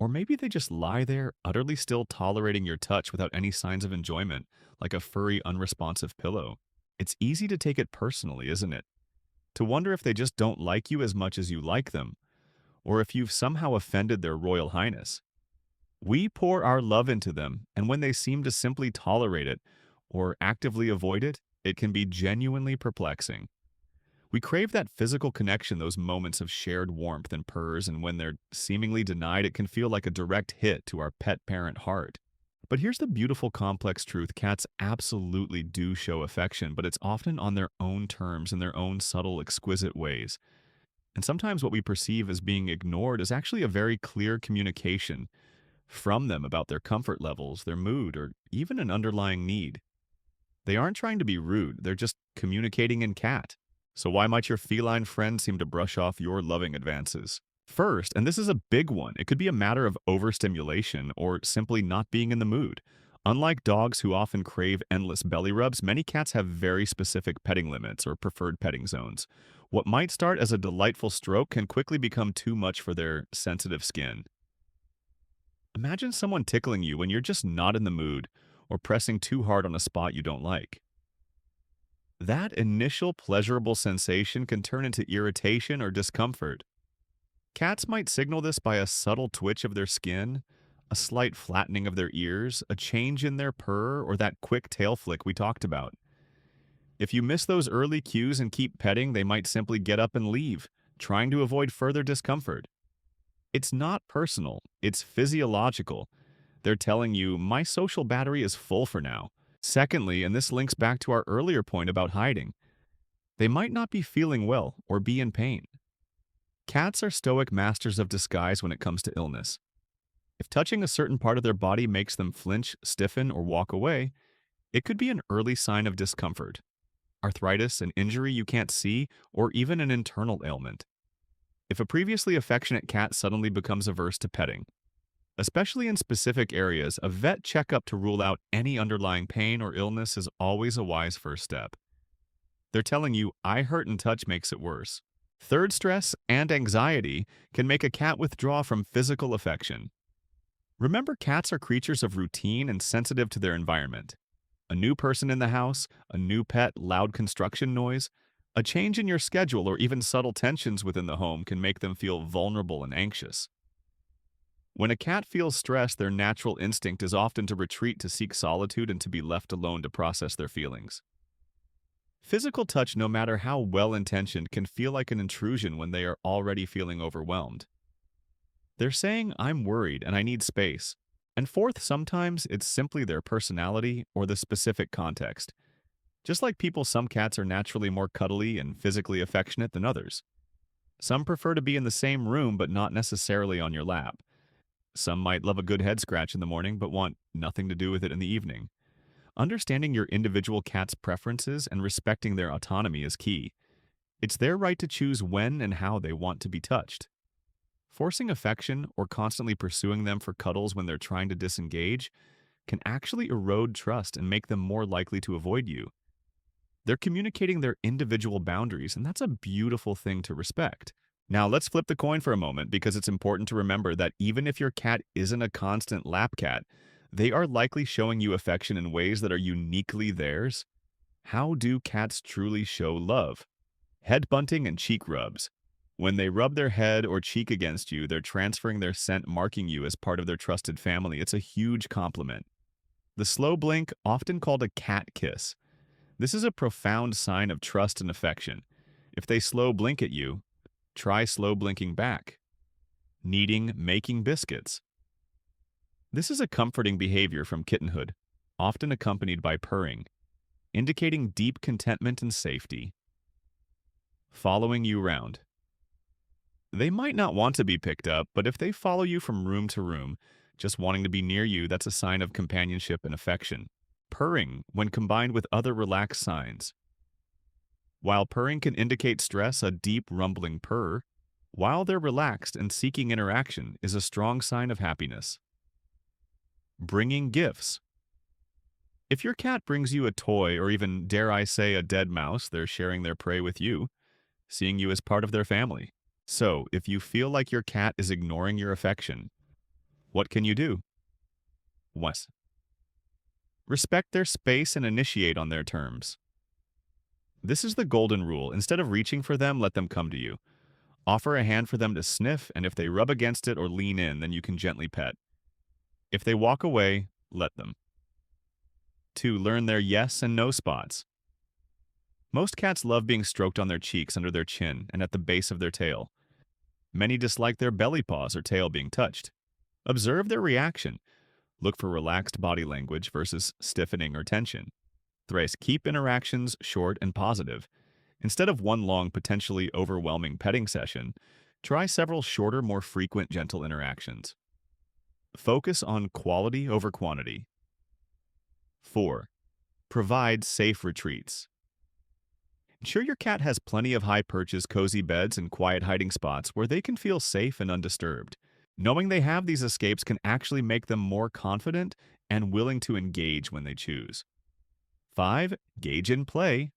Or maybe they just lie there, utterly still tolerating your touch without any signs of enjoyment, like a furry, unresponsive pillow. It's easy to take it personally, isn't it? To wonder if they just don't like you as much as you like them, or if you've somehow offended their royal highness. We pour our love into them, and when they seem to simply tolerate it or actively avoid it, it can be genuinely perplexing. We crave that physical connection, those moments of shared warmth and purrs, and when they're seemingly denied, it can feel like a direct hit to our pet parent heart. But here's the beautiful, complex truth. Cats absolutely do show affection, but it's often on their own terms, in their own subtle, exquisite ways. And sometimes what we perceive as being ignored is actually a very clear communication from them about their comfort levels, their mood, or even an underlying need. They aren't trying to be rude, they're just communicating in cat. So why might your feline friend seem to brush off your loving advances? First, and this is a big one, it could be a matter of overstimulation or simply not being in the mood. Unlike dogs who often crave endless belly rubs, many cats have very specific petting limits or preferred petting zones. What might start as a delightful stroke can quickly become too much for their sensitive skin. Imagine someone tickling you when you're just not in the mood or pressing too hard on a spot you don't like. That initial pleasurable sensation can turn into irritation or discomfort. Cats might signal this by a subtle twitch of their skin, a slight flattening of their ears, a change in their purr, or that quick tail flick we talked about. If you miss those early cues and keep petting, they might simply get up and leave, trying to avoid further discomfort. It's not personal, it's physiological. They're telling you, my social battery is full for now. Secondly, and this links back to our earlier point about hiding, they might not be feeling well or be in pain. Cats are stoic masters of disguise when it comes to illness. If touching a certain part of their body makes them flinch, stiffen, or walk away, it could be an early sign of discomfort, arthritis, an injury you can't see, or even an internal ailment. If a previously affectionate cat suddenly becomes averse to petting, especially in specific areas, a vet checkup to rule out any underlying pain or illness is always a wise first step. They're telling you, I hurt and touch makes it worse. Third, stress and anxiety can make a cat withdraw from physical affection. Remember, cats are creatures of routine and sensitive to their environment. A new person in the house, a new pet, loud construction noise, a change in your schedule, or even subtle tensions within the home can make them feel vulnerable and anxious. When a cat feels stressed, their natural instinct is often to retreat to seek solitude and to be left alone to process their feelings. Physical touch, no matter how well-intentioned, can feel like an intrusion when they are already feeling overwhelmed. They're saying, I'm worried and I need space. And fourth, sometimes it's simply their personality or the specific context. Just like people, some cats are naturally more cuddly and physically affectionate than others. Some prefer to be in the same room but not necessarily on your lap. Some might love a good head scratch in the morning but want nothing to do with it in the evening. Understanding your individual cat's preferences and respecting their autonomy is key. It's their right to choose when and how they want to be touched. Forcing affection or constantly pursuing them for cuddles when they're trying to disengage can actually erode trust and make them more likely to avoid you. They're communicating their individual boundaries, and that's a beautiful thing to respect. Now, let's flip the coin for a moment because it's important to remember that even if your cat isn't a constant lap cat, they are likely showing you affection in ways that are uniquely theirs. How do cats truly show love? Head bunting and cheek rubs. When they rub their head or cheek against you, they're transferring their scent, marking you as part of their trusted family. It's a huge compliment. The slow blink, often called a cat kiss. This is a profound sign of trust and affection. If they slow blink at you, try slow blinking back. Kneading, making biscuits. This is a comforting behavior from kittenhood, often accompanied by purring, indicating deep contentment and safety. Following you round. They might not want to be picked up, but if they follow you from room to room, just wanting to be near you, that's a sign of companionship and affection. Purring, when combined with other relaxed signs. While purring can indicate stress, a deep rumbling purr, while they're relaxed and seeking interaction, is a strong sign of happiness. Bringing gifts. If your cat brings you a toy or even, dare I say, a dead mouse, they're sharing their prey with you, seeing you as part of their family. So, if you feel like your cat is ignoring your affection, what can you do? 1. Respect their space and initiate on their terms. This is the golden rule. Instead of reaching for them, let them come to you. Offer a hand for them to sniff, and if they rub against it or lean in, then you can gently pet. If they walk away, let them. 2. Learn their yes and no spots. Most cats love being stroked on their cheeks, under their chin, and at the base of their tail. Many dislike their belly paws or tail being touched. Observe their reaction. Look for relaxed body language versus stiffening or tension. 3. Keep interactions short and positive. Instead of one long, potentially overwhelming petting session, try several shorter, more frequent, gentle interactions. Focus on quality over quantity. 4. Provide safe retreats. Ensure your cat has plenty of high perches, cozy beds, and quiet hiding spots where they can feel safe and undisturbed. Knowing they have these escapes can actually make them more confident and willing to engage when they choose. 5. Gauge in play.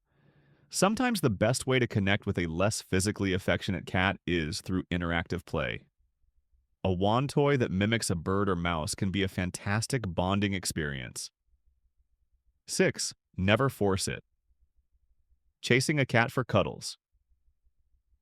Sometimes the best way to connect with a less physically affectionate cat is through interactive play. A wand toy that mimics a bird or mouse can be a fantastic bonding experience. 6. Never force it. Chasing a cat for cuddles.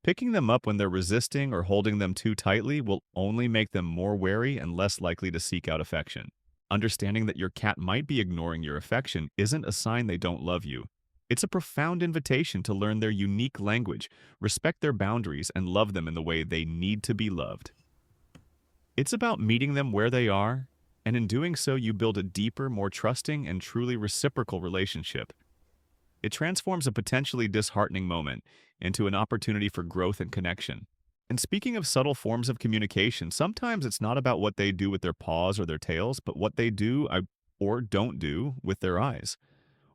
Picking them up when they're resisting or holding them too tightly will only make them more wary and less likely to seek out affection. Understanding that your cat might be ignoring your affection isn't a sign they don't love you. It's a profound invitation to learn their unique language, respect their boundaries, and love them in the way they need to be loved. It's about meeting them where they are, and in doing so, you build a deeper, more trusting, and truly reciprocal relationship. It transforms a potentially disheartening moment into an opportunity for growth and connection. And speaking of subtle forms of communication, sometimes it's not about what they do with their paws or their tails, but what they do or don't do with their eyes.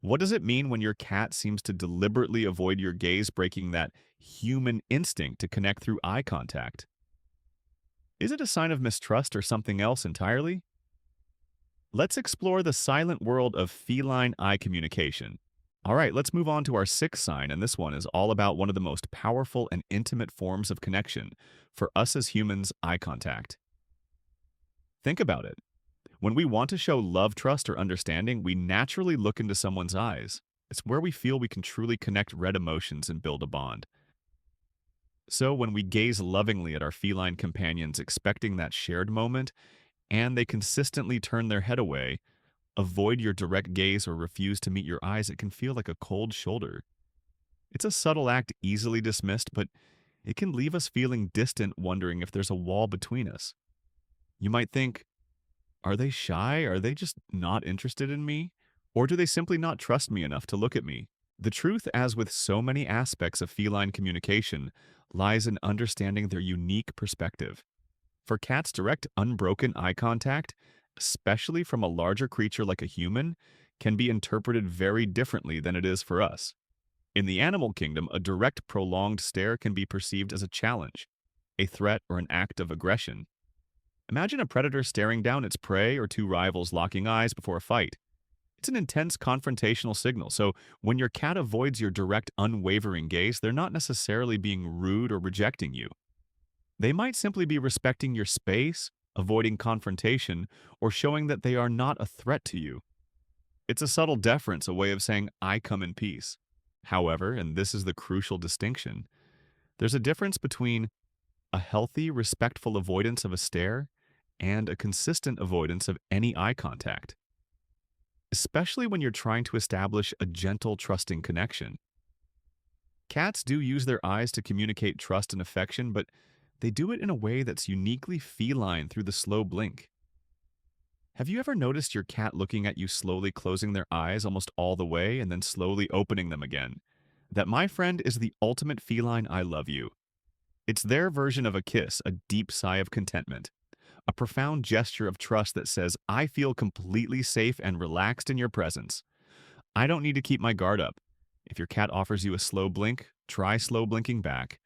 What does it mean when your cat seems to deliberately avoid your gaze, breaking that human instinct to connect through eye contact? Is it a sign of mistrust or something else entirely? Let's explore the silent world of feline eye communication. All right, let's move on to our sixth sign, and this one is all about one of the most powerful and intimate forms of connection for us as humans, eye contact. Think about it. When we want to show love, trust, or understanding, we naturally look into someone's eyes. It's where we feel we can truly connect red emotions and build a bond. So when we gaze lovingly at our feline companions, expecting that shared moment, and they consistently turn their head away, avoid your direct gaze, or refuse to meet your eyes, it can feel like a cold shoulder. It's a subtle act easily dismissed, but it can leave us feeling distant, wondering if there's a wall between us. You might think, are they shy? Are they just not interested in me? Or do they simply not trust me enough to look at me? The truth, as with so many aspects of feline communication, lies in understanding their unique perspective. For cats, direct, unbroken eye contact, especially from a larger creature like a human, can be interpreted very differently than it is for us. In the animal kingdom, a direct, prolonged stare can be perceived as a challenge, a threat, or an act of aggression. Imagine a predator staring down its prey or two rivals locking eyes before a fight. It's an intense confrontational signal, so when your cat avoids your direct, unwavering gaze, they're not necessarily being rude or rejecting you. They might simply be respecting your space, avoiding confrontation, or showing that they are not a threat to you. It's a subtle deference, a way of saying, I come in peace. However, and this is the crucial distinction, there's a difference between a healthy, respectful avoidance of a stare and a consistent avoidance of any eye contact, especially when you're trying to establish a gentle, trusting connection. Cats do use their eyes to communicate trust and affection, but they do it in a way that's uniquely feline through the slow blink. Have you ever noticed your cat looking at you, slowly closing their eyes almost all the way and then slowly opening them again? That, my friend, is the ultimate feline I love you. It's their version of a kiss, a deep sigh of contentment, a profound gesture of trust that says, I feel completely safe and relaxed in your presence. I don't need to keep my guard up. If your cat offers you a slow blink, try slow blinking back.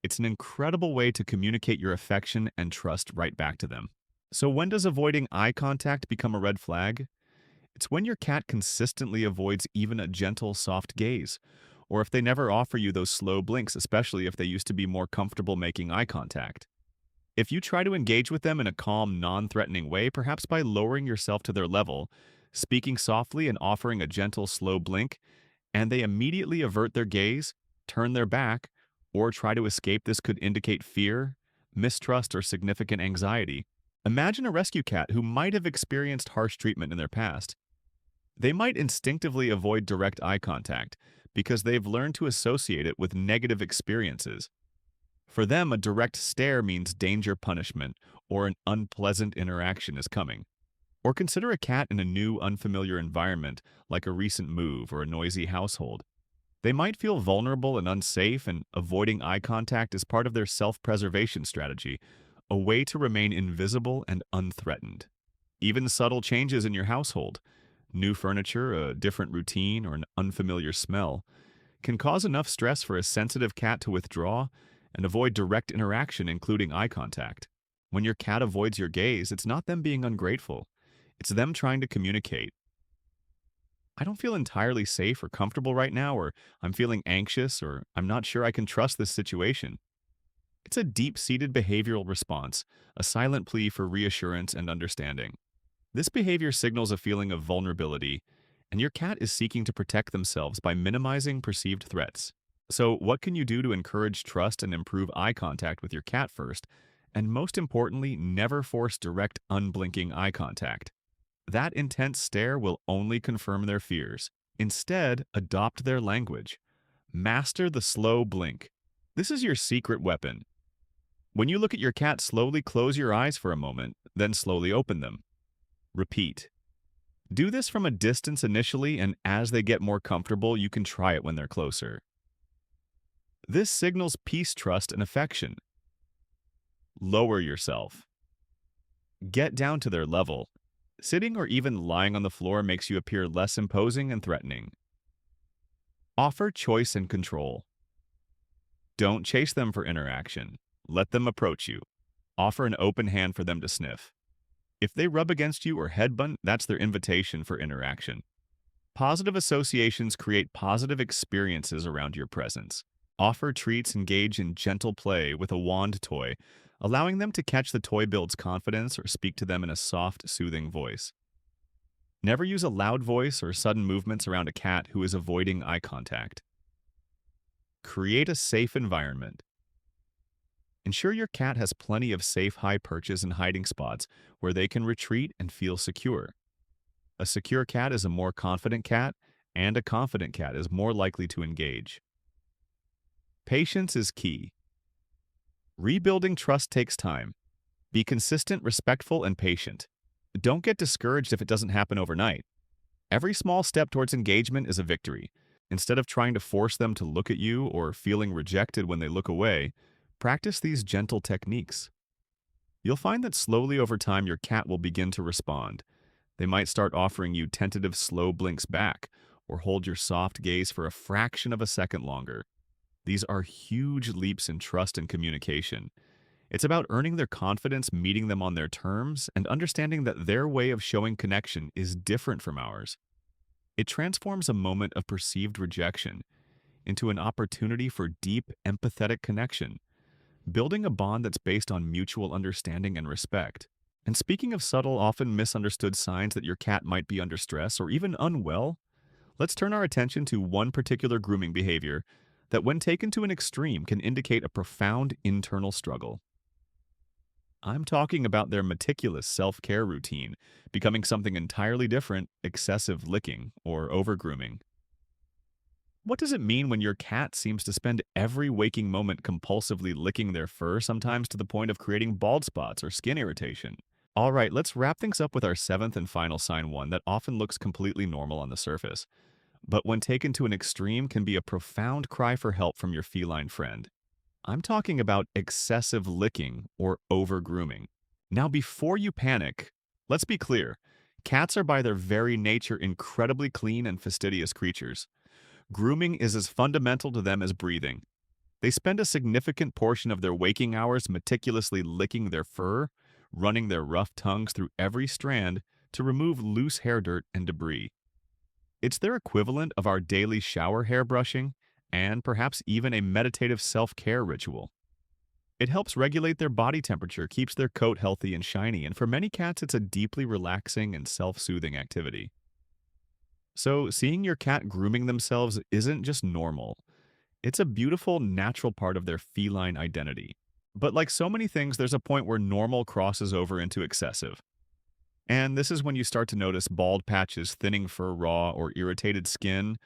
It's an incredible way to communicate your affection and trust right back to them. So when does avoiding eye contact become a red flag? It's when your cat consistently avoids even a gentle, soft gaze, or if they never offer you those slow blinks, especially if they used to be more comfortable making eye contact. If you try to engage with them in a calm, non-threatening way, perhaps by lowering yourself to their level, speaking softly and offering a gentle, slow blink, and they immediately avert their gaze, turn their back, or try to escape, this could indicate fear, mistrust, or significant anxiety. Imagine a rescue cat who might have experienced harsh treatment in their past. They might instinctively avoid direct eye contact because they've learned to associate it with negative experiences. For them, a direct stare means danger, punishment, or an unpleasant interaction is coming. Or consider a cat in a new, unfamiliar environment, like a recent move or a noisy household. They might feel vulnerable and unsafe, and avoiding eye contact is part of their self-preservation strategy, a way to remain invisible and unthreatened. Even subtle changes in your household, new furniture, a different routine, or an unfamiliar smell, can cause enough stress for a sensitive cat to withdraw and avoid direct interaction, including eye contact. When your cat avoids your gaze, it's not them being ungrateful. It's them trying to communicate. I don't feel entirely safe or comfortable right now, or I'm feeling anxious, or I'm not sure I can trust this situation. It's a deep-seated behavioral response, a silent plea for reassurance and understanding. This behavior signals a feeling of vulnerability, and your cat is seeking to protect themselves by minimizing perceived threats. So, what can you do to encourage trust and improve eye contact with your cat first? And most importantly, never force direct, unblinking eye contact. That intense stare will only confirm their fears. Instead, adopt their language. Master the slow blink. This is your secret weapon. When you look at your cat, slowly close your eyes for a moment, then slowly open them. Repeat. Do this from a distance initially, and as they get more comfortable, you can try it when they're closer. This signals peace, trust, and affection. Lower yourself. Get down to their level. Sitting or even lying on the floor makes you appear less imposing and threatening. Offer choice and control. Don't chase them for interaction. Let them approach you. Offer an open hand for them to sniff. If they rub against you or headbutt, that's their invitation for interaction. Positive associations create positive experiences around your presence. Offer treats, engage in gentle play with a wand toy, allowing them to catch the toy builds confidence or speak to them in a soft, soothing voice. Never use a loud voice or sudden movements around a cat who is avoiding eye contact. Create a safe environment. Ensure your cat has plenty of safe high perches and hiding spots where they can retreat and feel secure. A secure cat is a more confident cat, and a confident cat is more likely to engage. Patience is key. Rebuilding trust takes time. Be consistent, respectful, and patient. Don't get discouraged if it doesn't happen overnight. Every small step towards engagement is a victory. Instead of trying to force them to look at you or feeling rejected when they look away, practice these gentle techniques. You'll find that slowly over time your cat will begin to respond. They might start offering you tentative slow blinks back, or hold your soft gaze for a fraction of a second longer. These are huge leaps in trust and communication. It's about earning their confidence, meeting them on their terms, and understanding that their way of showing connection is different from ours. It transforms a moment of perceived rejection into an opportunity for deep, empathetic connection, building a bond that's based on mutual understanding and respect. And speaking of subtle, often misunderstood signs that your cat might be under stress or even unwell, let's turn our attention to one particular grooming behavior that, when taken to an extreme, can indicate a profound internal struggle. I'm talking about their meticulous self-care routine becoming something entirely different: excessive licking or over-grooming. What does it mean when your cat seems to spend every waking moment compulsively licking their fur, sometimes to the point of creating bald spots or skin irritation? All right, let's wrap things up with our seventh and final sign, one that often looks completely normal on the surface, but when taken to an extreme can be a profound cry for help from your feline friend. I'm talking about excessive licking or over-grooming. Now, before you panic, let's be clear. Cats are by their very nature incredibly clean and fastidious creatures. Grooming is as fundamental to them as breathing. They spend a significant portion of their waking hours meticulously licking their fur, running their rough tongues through every strand to remove loose hair dirt and debris. It's their equivalent of our daily shower hair brushing, and perhaps even a meditative self-care ritual. It helps regulate their body temperature, keeps their coat healthy and shiny, and for many cats it's a deeply relaxing and self-soothing activity. So, seeing your cat grooming themselves isn't just normal. It's a beautiful, natural part of their feline identity. But like so many things, there's a point where normal crosses over into excessive. And this is when you start to notice bald patches, thinning fur raw, or irritated skin,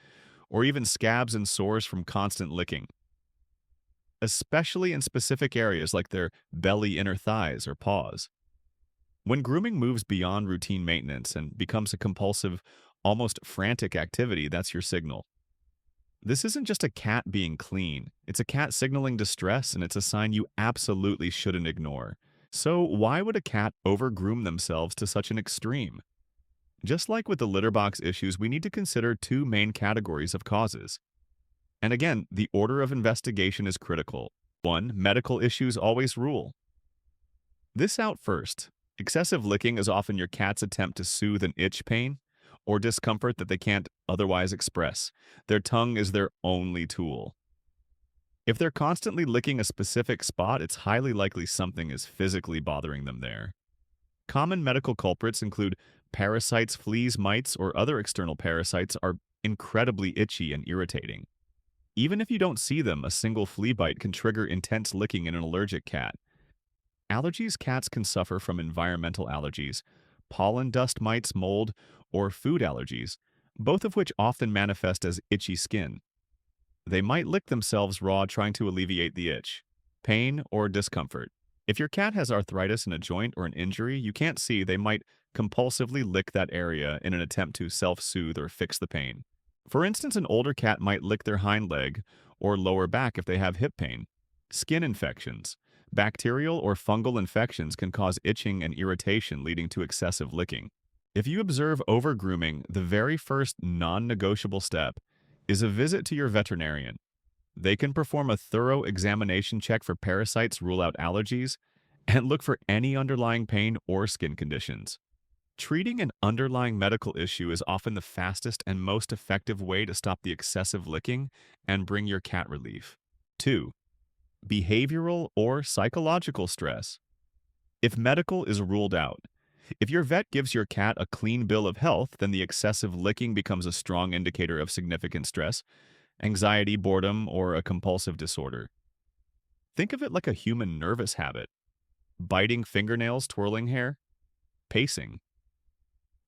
or even scabs and sores from constant licking, especially in specific areas like their belly, inner thighs, or paws. When grooming moves beyond routine maintenance and becomes a compulsive, almost frantic activity, that's your signal. This isn't just a cat being clean. It's a cat signaling distress, and it's a sign you absolutely shouldn't ignore. So why would a cat overgroom themselves to such an extreme? Just like with the litter box issues, we need to consider two main categories of causes. And again, the order of investigation is critical. 1. Medical issues always rule. This out first. Excessive licking is often your cat's attempt to soothe an itch pain or discomfort that they can't otherwise express. Their tongue is their only tool. If they're constantly licking a specific spot, it's highly likely something is physically bothering them there. Common medical culprits include parasites, fleas, mites, or other external parasites are incredibly itchy and irritating. Even if you don't see them, a single flea bite can trigger intense licking in an allergic cat. Allergies cats can suffer from environmental allergies, pollen dust mites, mold, or food allergies, both of which often manifest as itchy skin. They might lick themselves raw trying to alleviate the itch, pain, or discomfort. If your cat has arthritis in a joint or an injury you can't see, they might compulsively lick that area in an attempt to self-soothe or fix the pain. For instance, an older cat might lick their hind leg or lower back if they have hip pain. Skin infections. Bacterial or fungal infections can cause itching and irritation leading to excessive licking. If you observe overgrooming, the very first non-negotiable step is a visit to your veterinarian. They can perform a thorough examination check for parasites, rule out allergies, and look for any underlying pain or skin conditions. Treating an underlying medical issue is often the fastest and most effective way to stop the excessive licking and bring your cat relief. 2. Behavioral or psychological stress. If medical is ruled out, if your vet gives your cat a clean bill of health, then the excessive licking becomes a strong indicator of significant stress, anxiety, boredom, or a compulsive disorder. Think of it like a human nervous habit: biting fingernails, twirling hair, pacing.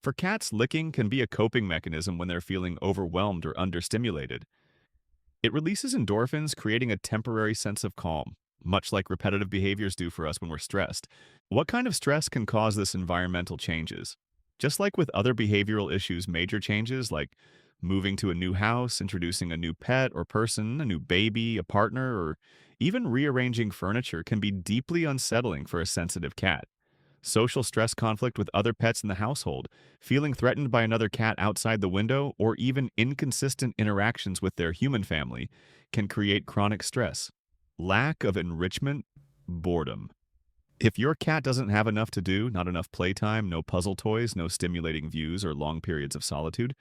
For cats, licking can be a coping mechanism when they're feeling overwhelmed or understimulated. It releases endorphins, creating a temporary sense of calm, much like repetitive behaviors do for us when we're stressed. What kind of stress can cause this environmental changes? Just like with other behavioral issues, major changes like moving to a new house, introducing a new pet or person, a new baby, a partner, or even rearranging furniture can be deeply unsettling for a sensitive cat. Social stress, conflict with other pets in the household, feeling threatened by another cat outside the window, or even inconsistent interactions with their human family can create chronic stress. Lack of enrichment, boredom. If your cat doesn't have enough to do, not enough playtime, no puzzle toys, no stimulating views, or long periods of solitude,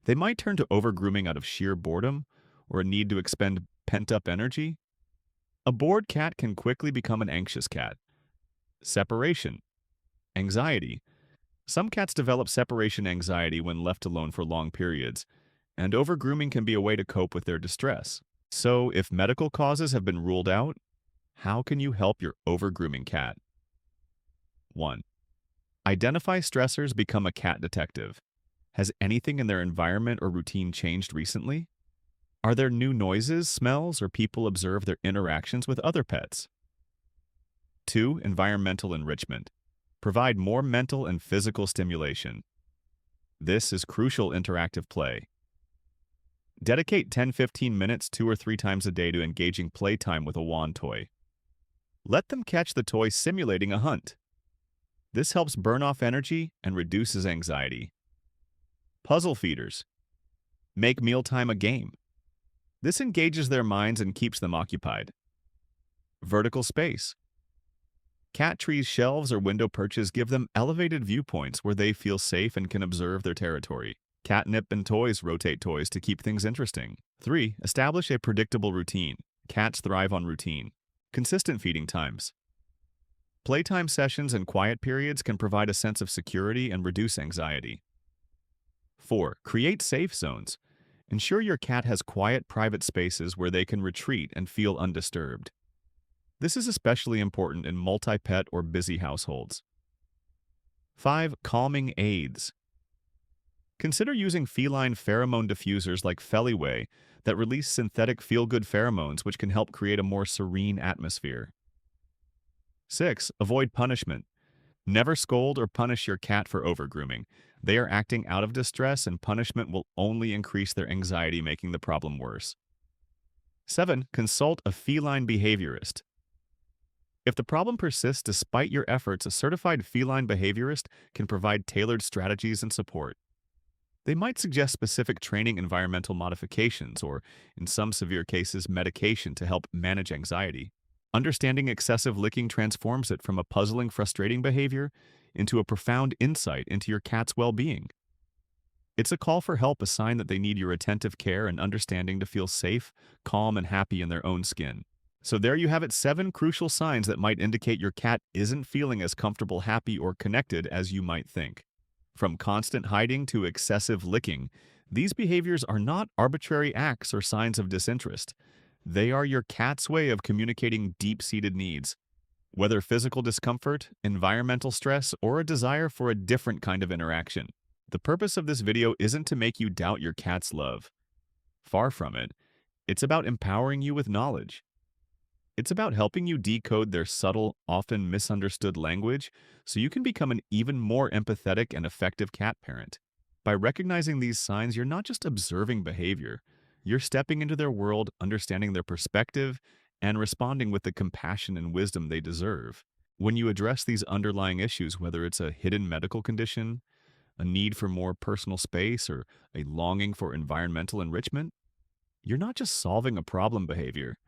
they might turn to overgrooming out of sheer boredom or a need to expend pent-up energy. A bored cat can quickly become an anxious cat. Separation. Anxiety. Some cats develop separation anxiety when left alone for long periods, and overgrooming can be a way to cope with their distress. So, if medical causes have been ruled out, how can you help your overgrooming cat? 1. Identify stressors, become a cat detective. Has anything in their environment or routine changed recently? Are there new noises, smells, or people observe their interactions with other pets? 2. Environmental enrichment. Provide more mental and physical stimulation. This is crucial interactive play. Dedicate 10-15 minutes 2 or 3 times a day to engaging playtime with a wand toy. Let them catch the toy simulating a hunt. This helps burn off energy and reduces anxiety. Puzzle feeders. Make mealtime a game. This engages their minds and keeps them occupied. Vertical space. Cat trees, shelves, or window perches give them elevated viewpoints where they feel safe and can observe their territory. Catnip and toys rotate toys to keep things interesting. 3. Establish a predictable routine. Cats thrive on routine. Consistent feeding times. Playtime sessions and quiet periods can provide a sense of security and reduce anxiety. 4. Create safe zones. Ensure your cat has quiet, private spaces where they can retreat and feel undisturbed. This is especially important in multi-pet or busy households. 5. Calming aids. Consider using feline pheromone diffusers like Feliway that release synthetic feel-good pheromones which can help create a more serene atmosphere. 6. Avoid punishment. Never scold or punish your cat for overgrooming. They are acting out of distress, and punishment will only increase their anxiety, making the problem worse. 7. Consult a feline behaviorist. If the problem persists despite your efforts, a certified feline behaviorist can provide tailored strategies and support. They might suggest specific training, environmental modifications, or, in some severe cases, medication to help manage anxiety. Understanding excessive licking transforms it from a puzzling, frustrating behavior into a profound insight into your cat's well-being. It's a call for help, a sign that they need your attentive care and understanding to feel safe, calm, and happy in their own skin. So there you have it, 7 crucial signs that might indicate your cat isn't feeling as comfortable, happy, or connected as you might think. From constant hiding to excessive licking, these behaviors are not arbitrary acts or signs of disinterest. They are your cat's way of communicating deep-seated needs. Whether physical discomfort, environmental stress, or a desire for a different kind of interaction. The purpose of this video isn't to make you doubt your cat's love. Far from it. It's about empowering you with knowledge. It's about helping you decode their subtle, often misunderstood language so you can become an even more empathetic and effective cat parent. By recognizing these signs, you're not just observing behavior. You're stepping into their world, understanding their perspective, and responding with the compassion and wisdom they deserve. When you address these underlying issues, whether it's a hidden medical condition, a need for more personal space, or a longing for environmental enrichment, you're not just solving a problem behavior.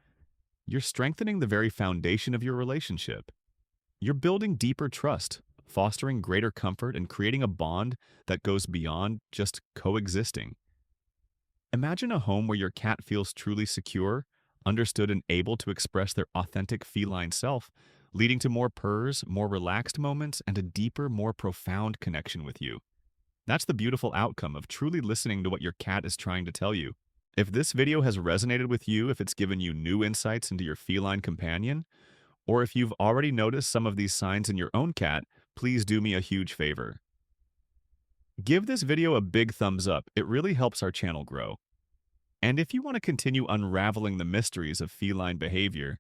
You're strengthening the very foundation of your relationship. You're building deeper trust, fostering greater comfort, and creating a bond that goes beyond just coexisting. Imagine a home where your cat feels truly secure, understood, and able to express their authentic feline self, leading to more purrs, more relaxed moments, and a deeper, more profound connection with you. That's the beautiful outcome of truly listening to what your cat is trying to tell you. If this video has resonated with you, if it's given you new insights into your feline companion, or if you've already noticed some of these signs in your own cat, please do me a huge favor. Give this video a big thumbs up. It really helps our channel grow. And if you want to continue unraveling the mysteries of feline behavior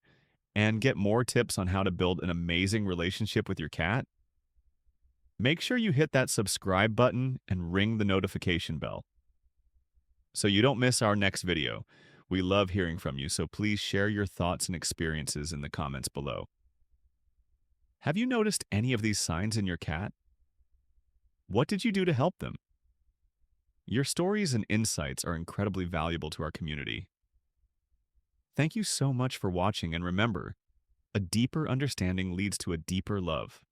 and get more tips on how to build an amazing relationship with your cat, make sure you hit that subscribe button and ring the notification bell so you don't miss our next video. We love hearing from you, so please share your thoughts and experiences in the comments below. Have you noticed any of these signs in your cat? What did you do to help them? Your stories and insights are incredibly valuable to our community. Thank you so much for watching, and remember, a deeper understanding leads to a deeper love.